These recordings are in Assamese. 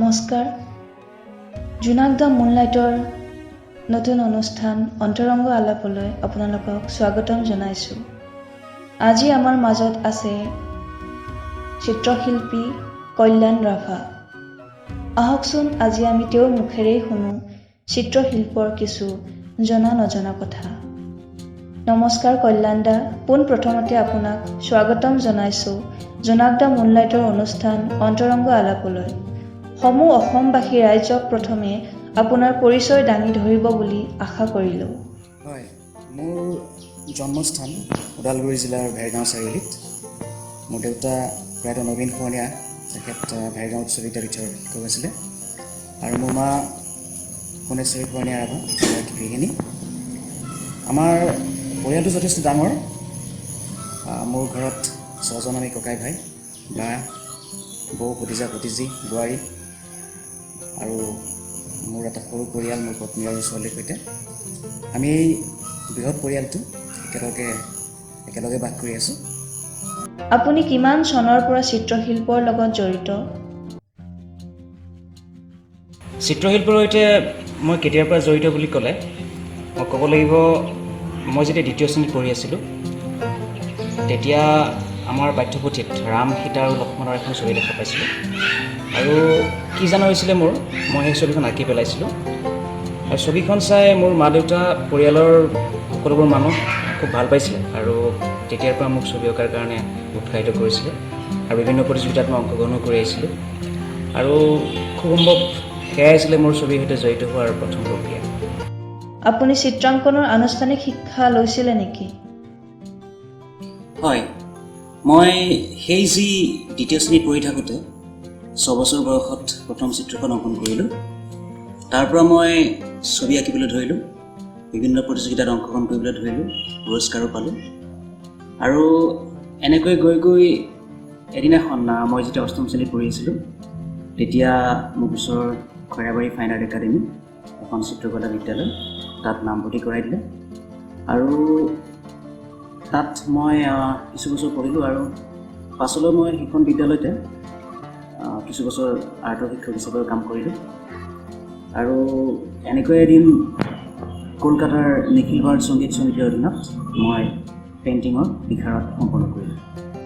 নমস্কাৰ জোনাক দা মুনলাইটৰ নতুন অনুষ্ঠান অন্তৰংগ আলাপলৈ আপোনালোকক স্বাগতম জনাইছোঁ। আজি আমাৰ মাজত আছে চিত্ৰশিল্পী কল্যাণ ৰাভা। আহকচোন আজি আমি তেওঁৰ মুখেৰেই শুনো চিত্ৰশিল্পৰ কিছু জনা নজনা কথা। নমস্কাৰ কল্যাণ দা, পোনপ্ৰথমতে আপোনাক স্বাগতম জনাইছোঁ জোনাক দা মুনলাইটৰ অনুষ্ঠান অন্তৰংগ আলাপলৈ। সমূহ অসমবাসী ৰাইজক প্ৰথমে আপোনাৰ পৰিচয় দাঙি ধৰিব বুলি আশা কৰিলোঁ। হয়, মোৰ জন্মস্থান ওদালগুৰি জিলাৰ ভেৰগাঁও চাৰিআলিত। মোৰ দেউতা প্ৰয়াত নবীন শৰণীয়া, তেখেত ভেৰগাঁও উচ্চ বিদ্যাপীঠৰ শিক্ষক আছিলে, আৰু মোৰ মা সোণেশ্বৰী শৰণীয়া ৰাভা, এগৰাকী গৃহিণী। আমাৰ পৰিয়ালটো যথেষ্ট ডাঙৰ। মোৰ ঘৰত 6জন আমি ককাই ভাই, বা বৌ, ভতিজা ভতিজী, বোৱাৰী, আৰু মোৰ এটা সৰু পৰিয়াল, মোৰ পত্নী আৰু ছোৱালীৰ সৈতে। আমি এই বৃহৎ পৰিয়ালটো একেলগে বাস কৰি আছোঁ। আপুনি কিমান চনৰ পৰা চিত্ৰশিল্পৰ লগত জড়িত? চিত্ৰশিল্পৰ সৈতে মই কেতিয়াৰ পৰা জড়িত বুলি ক'লে মই ক'ব লাগিব, মই যেতিয়া 2য় শ্ৰেণীত পঢ়ি আছিলোঁ তেতিয়া আমাৰ পাঠ্যপুথিত ৰাম, সীতা আৰু লক্ষ্মণৰ এখন ছবি দেখা পাইছিলোঁ, আৰু কি জানা হৈছিলে মই সেই ছবিখন আঁকি পেলাইছিলোঁ। আৰু ছবিখন চাই মোৰ মা দেউতা, পৰিয়ালৰ সকলোবোৰ মানুহ খুব ভাল পাইছিলে, আৰু তেতিয়াৰ পৰা মোক ছবি অঁকাৰ কাৰণে উৎসাহিত কৰিছিলে, আৰু বিভিন্ন প্ৰতিযোগিতাত মই অংশগ্ৰহণো কৰি আহিছিলোঁ। আৰু খুব সম্ভৱ সেয়াই আছিলে মোৰ ছবিৰ সৈতে জড়িত হোৱাৰ প্ৰথম প্ৰক্ৰিয়া। আপুনি চিত্ৰাংকনৰ আনুষ্ঠানিক শিক্ষা লৈছিলে নেকি? হয়, মই সেই যি 2য় শ্ৰেণীত পঢ়ি থাকোঁতে 6 বছৰ বয়সত প্ৰথম চিত্ৰখন অংকন কৰিলোঁ। তাৰ পৰা মই ছবি আঁকিবলৈ ধৰিলোঁ, বিভিন্ন প্ৰতিযোগিতাত অংশগ্ৰহণ কৰিবলৈ ধৰিলোঁ, পুৰস্কাৰো পালোঁ। আৰু এনেকৈ গৈ এদিনাখন মই যেতিয়া 8ম শ্ৰেণীত পঢ়ি আছিলোঁ তেতিয়া মোক ওচৰৰ খৈৰাবাৰী ফাইন আৰ্ট একাডেমি, এখন চিত্ৰকলা বিদ্যালয়, তাত নামভৰ্তি কৰাই দিলে। আৰু তাত মই কিছু বছৰ পঢ়িলোঁ, আৰু পাছলৈ মই সেইখন বিদ্যালয়তে কিছু বছৰ আৰ্টৰ শিক্ষক হিচাপেও কাম কৰিলোঁ। আৰু এনেকৈ এদিন কলকাতাৰ নিখিল ভাৰত সংগীত সমিতিৰ অধীনত মই পেইণ্টিঙৰ বিশাৰদ সম্পন্ন কৰিলোঁ।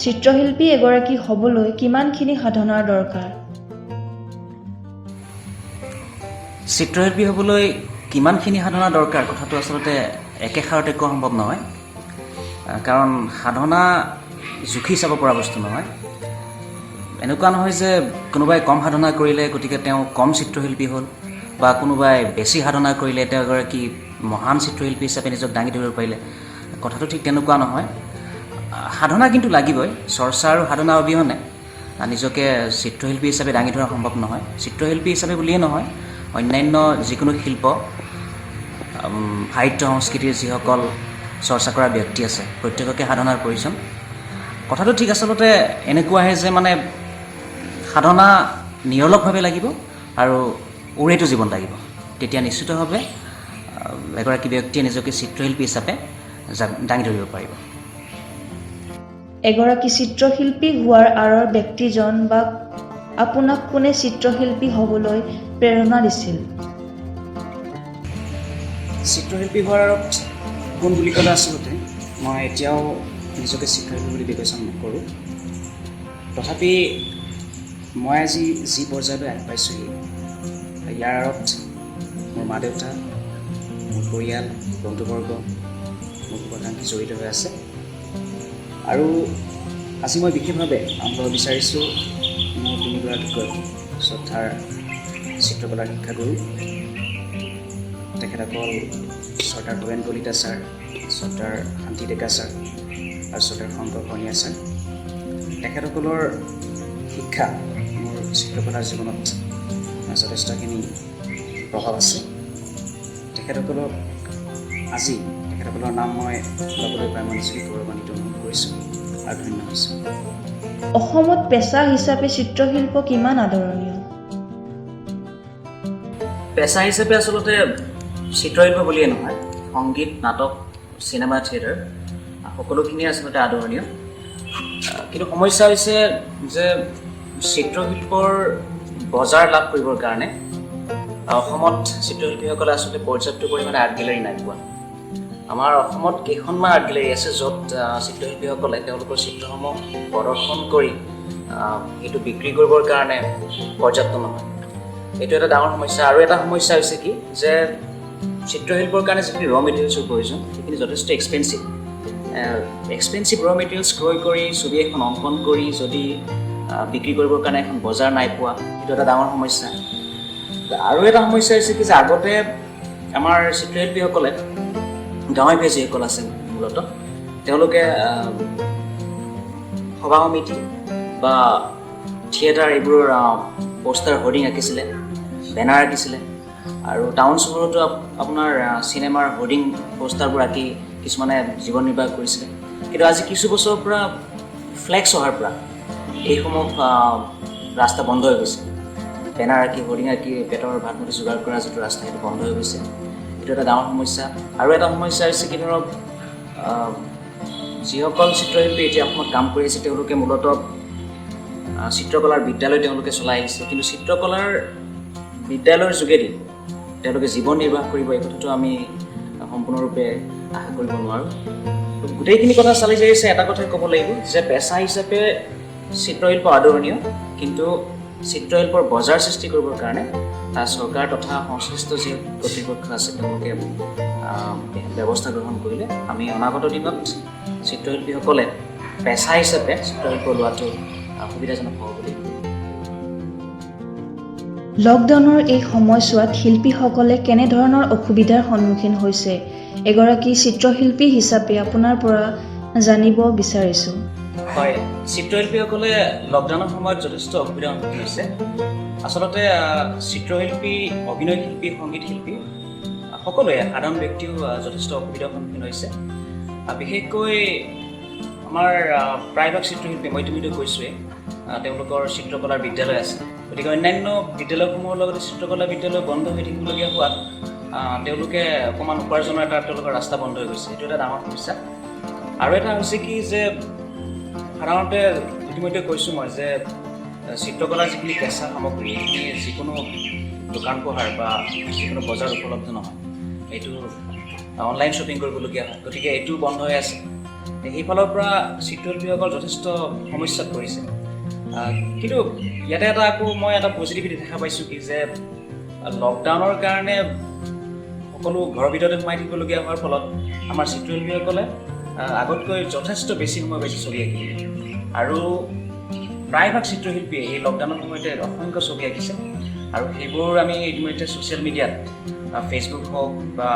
চিত্ৰশিল্পী এগৰাকী হ'বলৈ কিমানখিনি সাধনাৰ দৰকাৰ? চিত্ৰশিল্পী হ'বলৈ কিমানখিনি সাধনা দৰকাৰ কথাটো আচলতে একেষাৰতে কোৱা সম্ভৱ নহয়, কাৰণ সাধনা জুখি চাব পৰা বস্তু নহয়। এনেকুৱা নহয় যে কোনোবাই কম সাধনা কৰিলে গতিকে তেওঁ কম চিত্ৰশিল্পী হ'ল, বা কোনোবাই বেছি সাধনা কৰিলে তেওঁ এগৰাকী মহান চিত্ৰশিল্পী হিচাপে নিজক দাঙি ধৰিব পাৰিলে। কথাটো ঠিক তেনেকুৱা নহয়। সাধনা কিন্তু লাগিবই। চৰ্চা আৰু সাধনা অবিহনে নিজকে চিত্ৰশিল্পী হিচাপে দাঙি ধৰা সম্ভৱ নহয়। চিত্ৰশিল্পী হিচাপে বুলিয়েই নহয়, অন্যান্য যিকোনো শিল্প, সাহিত্য সংস্কৃতিৰ যিসকল চৰ্চা কৰা ব্যক্তি আছে, প্ৰত্যেককে সাধনাৰ প্ৰয়োজন। কথাটো ঠিক আচলতে এনেকুৱাহে যে সাধনা নিৰলসভাৱে লাগিব, আৰু ওৰেটো জীৱন লাগিব। তেতিয়া নিশ্চিতভাৱে এগৰাকী ব্যক্তিয়ে নিজকে চিত্ৰশিল্পী হিচাপে দাঙি ধৰিব পাৰিব। এগৰাকী চিত্ৰশিল্পী হোৱাৰ আঁৰৰ ব্যক্তিজন বা আপোনাক কোনে চিত্ৰশিল্পী হ'বলৈ প্ৰেৰণা দিছিল? চিত্ৰশিল্পী হোৱাৰ আঁৰত কোন বুলি ক'লে আচলতে মই এতিয়াও নিজকে চিত্ৰশিল্পী বুলি বিবেচনা নকৰোঁ। তথাপি মই আজি যি পৰ্যায়লৈ আহি পাইছোঁহি, ইয়াৰ আঁৰত মোৰ মা দেউতা, মোৰ পৰিয়াল, বন্ধুবৰ্গ, মোৰ শুভাকাংক্ষী জড়িত হৈ আছে। আৰু আজি মই বিশেষভাৱে নাম ল'ব বিচাৰিছোঁ মোৰ 3গৰাকীকৈ শ্ৰদ্ধাৰ চিত্ৰকলাৰ শিক্ষাগুৰু, তেখেতসকল শ্ৰদ্ধাৰ ভৱেন কলিতা ছাৰ, শ্ৰদ্ধাৰ শান্তি ডেকা ছাৰ, আৰু শ্ৰদ্ধাৰ শংকৰ শৰণীয়া ছাৰ। তেখেতসকলৰ শিক্ষা মোৰ চিত্ৰকলাৰ জীৱনত যথেষ্টখিনি প্ৰভাৱ আছে। তেখেতসকলৰ নাম মই ল'বলৈ পাই মই নিজকে গৌৰৱান্বিত অনুভৱ কৰিছোঁ আৰু ধন্য হৈছোঁ। অসমত পেচা হিচাপে চিত্ৰশিল্প কিমান আদৰণীয়? পেচা হিচাপে আচলতে চিত্ৰশিল্প বুলিয়ে নহয়, সংগীত, নাটক, চিনেমা, থিয়েটাৰ সকলোখিনিয়ে আচলতে আদৰণীয়। কিন্তু সমস্যা হৈছে যে চিত্ৰশিল্পৰ বজাৰ লাভ কৰিবৰ কাৰণে অসমত চিত্ৰশিল্পীসকলে আচলতে পৰ্যাপ্ত পৰিমাণে আৰ্ট গেলেৰী নাই পোৱা। আমাৰ অসমত কেইখনমান আৰ্ট গেলেৰী আছে য'ত চিত্ৰশিল্পীসকলে তেওঁলোকৰ চিত্ৰসমূহ প্ৰদৰ্শন কৰি সেইটো বিক্ৰী কৰিবৰ কাৰণে পৰ্যাপ্ত নহয়। এইটো এটা ডাঙৰ সমস্যা। আৰু এটা সমস্যা হৈছে কি যে চিত্ৰশিল্পৰ কাৰণে যিখিনি ৰ' মেটেৰিয়েলছৰ প্ৰয়োজন সেইখিনি যথেষ্ট এক্সপেঞ্চিভ ৰ' মেটেৰিয়েলছ ক্ৰয় কৰি ছবি এখন অংকন কৰি যদি বিক্ৰী কৰিবৰ কাৰণে এখন বজাৰ নাই পোৱা, সেইটো এটা ডাঙৰ সমস্যা। আৰু এটা সমস্যা হৈছে কি যে আগতে আমাৰ চিত্ৰশিল্পীসকলে গাঁৱে ভূঞে যিসকল আছে মূলত তেওঁলোকে সভা সমিতি বা থিয়েটাৰ এইবোৰৰ পোষ্টাৰ হোৰ্ডিং আঁকিছিলে, বেনাৰ আঁকিছিলে। আৰু টাউন চহৰতো আপোনাৰ চিনেমাৰ হোৰ্ডিং পোষ্টাৰবোৰ আঁকি কিছুমানে জীৱন নিৰ্বাহ কৰিছিলে। কিন্তু আজি কিছু বছৰৰ পৰা ফ্লেক্স অহাৰ পৰা এইসমূহ ৰাস্তা বন্ধ হৈ গৈছে। বেনাৰ আঁকি হোৰ্ডিং আঁকি পেটৰ ভাতমুঠি যোগাৰ কৰা যিটো ৰাস্তা সেইটো বন্ধ হৈ গৈছে। এইটো এটা ডাঙৰ সমস্যা। আৰু এটা সমস্যা হৈছে কি ধৰক যিসকল চিত্ৰশিল্পী এতিয়া অসমত কাম কৰি আছে তেওঁলোকে মূলতঃ চিত্ৰকলাৰ বিদ্যালয় তেওঁলোকে চলাই আহিছে। কিন্তু চিত্ৰকলাৰ বিদ্যালয়ৰ যোগেদি তেওঁলোকে জীৱন নিৰ্বাহ কৰিব এই কথাটো আমি সম্পূৰ্ণৰূপে আশা কৰিব নোৱাৰোঁ। গোটেইখিনি কথা চালি জাৰি চাই এটা কথাই ক'ব লাগিব যে পেচা হিচাপে চিত্ৰশিল্প আদৰণীয়, কিন্তু চিত্ৰশিল্পৰ বজাৰ সৃষ্টি কৰিবৰ কাৰণে চৰকাৰ তথা সংশ্লিষ্ট যি কৰ্তৃপক্ষ আছে তেওঁলোকে ব্যৱস্থা গ্ৰহণ কৰিলে আমি অনাগত দিনত চিত্ৰশিল্পীসকলে পেচা হিচাপে চিত্ৰশিল্প লোৱাটো সুবিধাজনক হ'ব বুলি। লকডাউনৰ এই সময়ছোৱাত শিল্পীসকলে কেনেধৰণৰ অসুবিধাৰ সন্মুখীন হৈছে এগৰাকী চিত্ৰশিল্পী হিচাপে আপোনাৰ পৰা জানিব বিচাৰিছোঁ। হয়, চিত্ৰশিল্পীসকলে লকডাউনৰ সময়ত যথেষ্ট অসুবিধাৰ সন্মুখীন হৈছে। আচলতে চিত্ৰশিল্পী, অভিনয় শিল্পী, সংগীত শিল্পী সকলোৱে সাধাৰণ ব্যক্তিও যথেষ্ট অসুবিধাৰ সন্মুখীন হৈছে। বিশেষকৈ আমাৰ প্ৰায়ভাগ চিত্ৰশিল্পী মই ইতিমধ্যে কৈছোঁৱেই তেওঁলোকৰ চিত্ৰকলাৰ বিদ্যালয় আছে। গতিকে অন্যান্য বিদ্যালয়সমূহৰ লগতে চিত্ৰকলা বিদ্যালয় বন্ধ হৈ থাকিবলগীয়া হোৱাত তেওঁলোকে অকণমান উপাৰ্জনৰ এটা তেওঁলোকৰ ৰাস্তা বন্ধ হৈ গৈছে। এইটো এটা ডাঙৰ সমস্যা। আৰু এটা হৈছে কি যে সাধাৰণতে ইতিমধ্যে কৈছোঁ মই যে চিত্ৰকলাৰ যিখিনি কেঁচা সামগ্ৰী সেইখিনি যিকোনো দোকান পোহাৰ বা যিকোনো বজাৰত উপলব্ধ নহয়, এইটো অনলাইন শ্বপিং কৰিবলগীয়া হয়। গতিকে এইটো বন্ধ হৈ আছে। সেইফালৰ পৰা চিত্ৰশিল্পীসকল যথেষ্ট সমস্যাত পৰিছে। কিন্তু ইয়াতে মই এটা পজিটিভিটি দেখা পাইছোঁ কি যে লকডাউনৰ কাৰণে সকলো ঘৰৰ ভিতৰতে সোমাই থাকিবলগীয়া হোৱাৰ ফলত আমাৰ চিত্ৰশিল্পীসকলে আগতকৈ যথেষ্ট বেছি সময় পাইছে ছবি আঁকিবলৈ। আৰু প্ৰায়ভাগ চিত্ৰশিল্পীয়ে এই লকডাউনৰ সময়তে অসংখ্য ছবি আঁকিছে আৰু সেইবোৰ আমি ইতিমধ্যে ছ'চিয়েল মিডিয়াত ফেচবুক হওক বা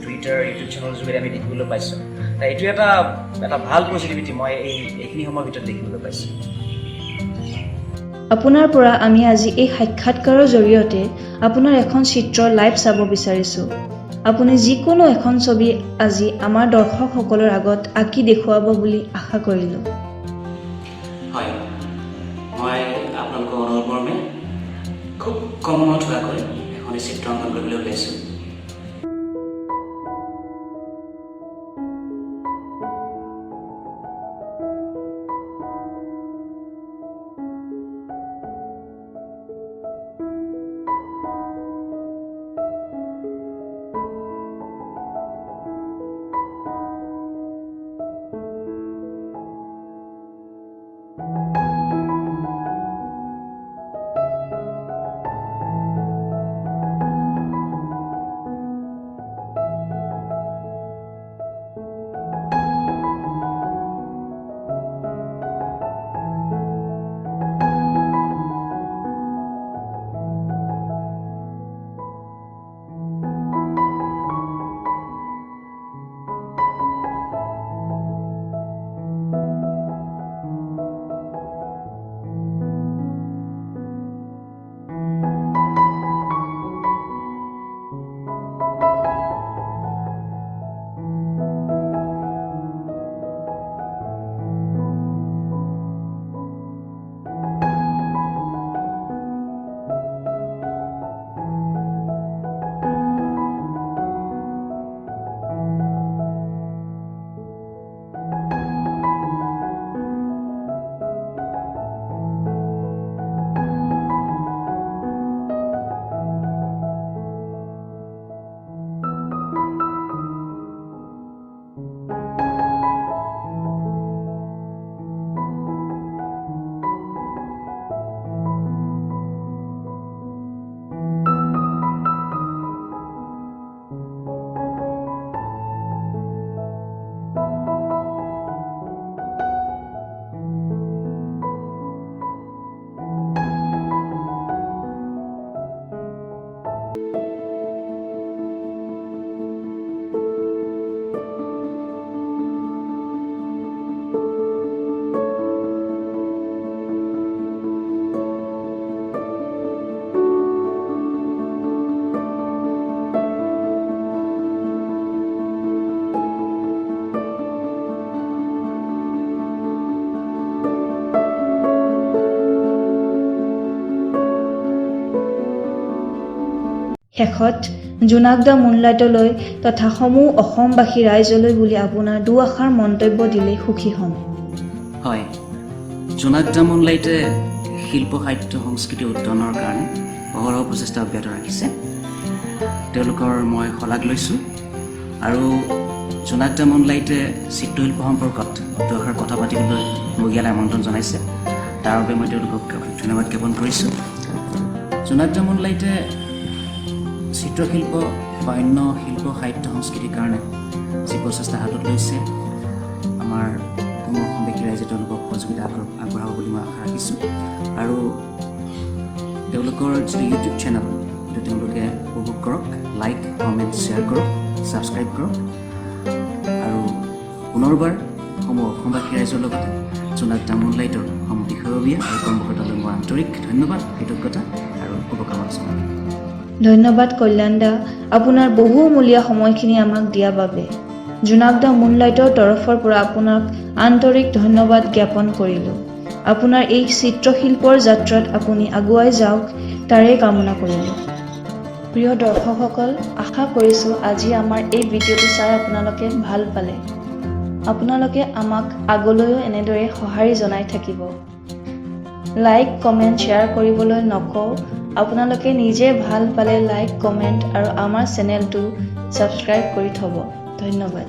টুইটাৰ, ইউটিউব চেনেলৰ যোগেদি আমি দেখিবলৈ পাইছোঁ। এইটো এটা ভাল পজিটিভিটি মই এইখিনি সময়ৰ ভিতৰত দেখিবলৈ পাইছোঁ। আপোনাৰ পৰা আমি আজি এই সাক্ষাৎকাৰৰ জৰিয়তে আপোনাৰ এখন চিত্ৰ লাইভ চাব বিচাৰিছোঁ। আপুনি যিকোনো এখন ছবি আজি আমাৰ দৰ্শকসকলৰ আগত আঁকি দেখুৱাব বুলি আশা কৰিলোঁ। হয়, মই আপোনালোকৰ অনুৰোধ মৰ্মে খুব কম সময়ত হোৱাকৈ এখন চিত্ৰ অংকন কৰিবলৈ ওলাইছোঁ। শেষত জোনাক দা মুনলাইটলৈ তথা সমূহ অসমবাসী ৰাইজলৈ বুলি আপোনাৰ দুআষাৰ মন্তব্য দিলে সুখী হ'ম। হয়, জোনাক দা মুনলাইটে শিল্প সাহিত্য সংস্কৃতি উত্তৰণৰ কাৰণে অহৰহ প্ৰচেষ্টা অব্যাহত ৰাখিছে। তেওঁলোকৰ মই শলাগ লৈছোঁ আৰু জোনাক দা মুনলাইটে চিত্ৰশিল্প সম্পৰ্কত দুআষাৰ কথা পাতিবলৈ মোক ইয়ালৈ আমন্ত্ৰণ জনাইছে। তাৰ বাবে মই তেওঁলোকক ধন্যবাদ জ্ঞাপন কৰিছোঁ। জোনাক দা মুনলাইটে চিত্ৰশিল্প বা অন্য শিল্প সাহিত্য সংস্কৃতিৰ কাৰণে যি প্ৰচেষ্টা হাতত লৈছে, আমাৰ সমূহ অসমবাসী ৰাইজে তেওঁলোকক সহযোগিতা আগবঢ়াব বুলি মই আশা ৰাখিছোঁ। আৰু তেওঁলোকৰ যিটো ইউটিউব চেনেল, সেইটো তেওঁলোকে উপভোগ কৰক, লাইক, কমেণ্ট, শ্বেয়াৰ কৰক, ছাবস্ক্ৰাইব কৰক। আৰু পুনৰবাৰ সমূহ অসমবাসী ৰাইজৰ লগতে জোনাক দা মুনলাইটৰ সমূহ বিষয়ববীয়া আৰু কৰ্মকৰ্তালৈ মই আন্তৰিক ধন্যবাদ, কৃতজ্ঞতা আৰু শুভকামনা জনালোঁ। ধন্যবাদ কল্যাণ দা, আপোনাৰ বহুমূলীয়া সময়খিনি আমাক দিয়াৰ বাবে। জোনাক দা মুনলাইটৰ তৰফৰ পৰা আপোনাক আন্তৰিক ধন্যবাদ জ্ঞাপন কৰিলোঁ। আপোনাৰ এই চিত্ৰশিল্পৰ যাত্ৰাত আপুনি আগুৱাই যাওক, তাৰে কামনা কৰিলোঁ। প্ৰিয় দৰ্শকসকল, আশা কৰিছোঁ আজি আমাৰ এই ভিডিঅ'টো চাই আপোনালোকে ভাল পালে। আপোনালোকে আমাক আগলৈও এনেদৰে সঁহাৰি জনাই থাকিব। লাইক, কমেণ্ট, শ্বেয়াৰ কৰিবলৈ নকওঁ। আপোনালোকে নিজে ভাল পালে লাইক, কমেণ্ট আৰু আমাৰ চেনেলটো ছাবস্ক্ৰাইব কৰি থ'ব। ধন্যবাদ।